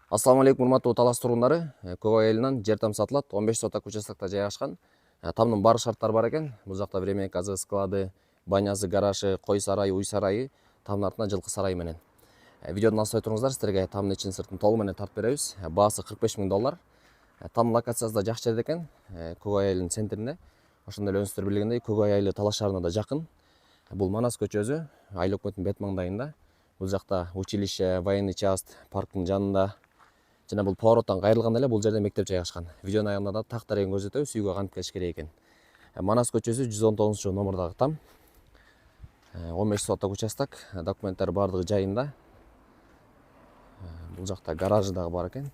Ассаламу алейкум, урматтуу Талас тургундары. Көк айылынан жер там сатылат. 15 соток участокта жайгашкан. Тамдын баары шарттары бар экен. Бул жакта временный казы склады, банясы, гаражы, кой сарайы, уй сарайы, тамдын артынан жылкы сарайы менен. Видеоду насыбай туруңуздар, сиздерге тамдын ичин сыртын толугу менен тартып беребиз. Баасы 45 000 доллар. Тамдын локациясы да жакшы жерде экен. Көк айылынын центрине. Ошондой эле өзүңүздөр билгендей, Көк айылы Талас шаарына да жакын. Бул Манас көчөсү, айыл өкмөтүнүн бет маңдайында. Бул жакта училище, военный часть, парктын жанында. Жана бул повороттон кайрылганда эле бул жерде мектеп жайгашкан. Видеонун аягында да так дарегин көрсөтөбүз, үйгө кантип келиш керек экен. Манас көчөсү 119 номурдагы там. 15 соток участок, документтер баардыгы жайында. Бул жакта гаражы дагы бар экен.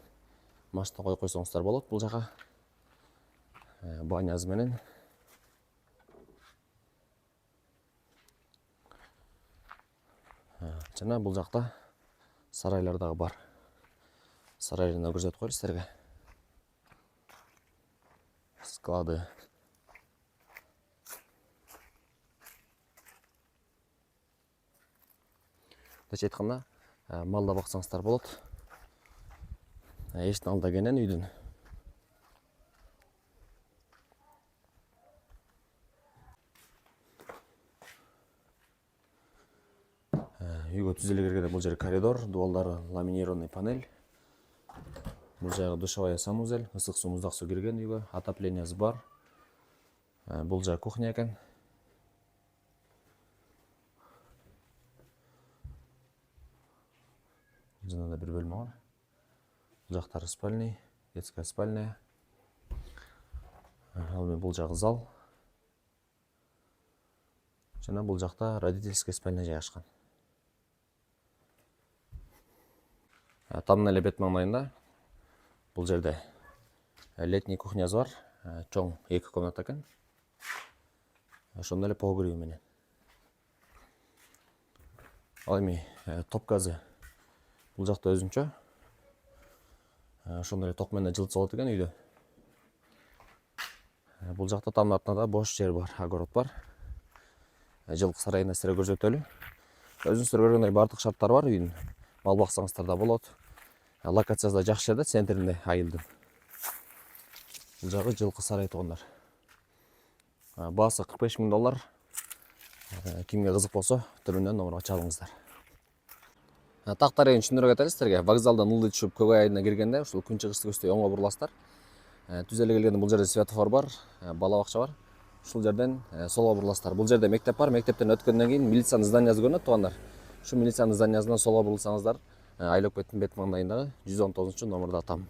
Машина коюп койсоңуздар болот бул жака. Банясы менен. Жана бул жакта сарайлар дагы бар. Сарайларына көрсөтүп коелу сиздерге. Склады. Дече айтканда, мал да баксаңыздар болот. Эштин алдында кенен үйдүн. Үйгө түзеле киргенде бул жер коридор, дубалдары ламинированный панель. Бул жагы душевая санузел, ысык суу, муздак суу кирген үйгө, отоплениясы бар. Бул жагы кухня экен. Жана да бир бөлмө бар. Бул жактары спальный, детская спальня. Ал эми бул жагы зал. Жана бул жакта родительский спальня жайгашкан. Тамдын эле бет маңдайында бул жерде летний кухнясы бар. Чоң 2 комната экен. Ошондой эле погреб менен. Ал эми топ газы бул жакта өзүнчө. Ошондой эле ток менен жылытса болот экен үйдө. Бул жакта тамдын артында да бош жер бар, огород бар. Жылкы сарайына сиздерге көрсөтөлү. Өзүңүздөр көргөндөй баардык шарттары бар үйдүн. Мал баксаңыздар да болот. Локациясы да жакшы жерде, центринде айылдын. Бул жагы жылкы сарай туугандар. Баасы 45 000 доллар. Кимге кызык болсо, төмөндөн номурга чалыңыздар. Так дарегин түшүндүрө кетели сиздерге. Вокзалдан ылдый түшүп Көк айылына киргенде, ушул күн чыгышты көздөй оңго буруласыздар. Түзеле келгенде бул жерде светофор бар, бала бакча бар. Ушул жерден солго буруласыздар. Бул жерде мектеп бар. Мектептен өткөндөн кийин милициянын зданиясы көрүнөт туугандар. Ушу милициянын зданиясынан солго бурулсаңыздар, айыл өкмөтүнүн бет маңдайындагы 119 номурда там.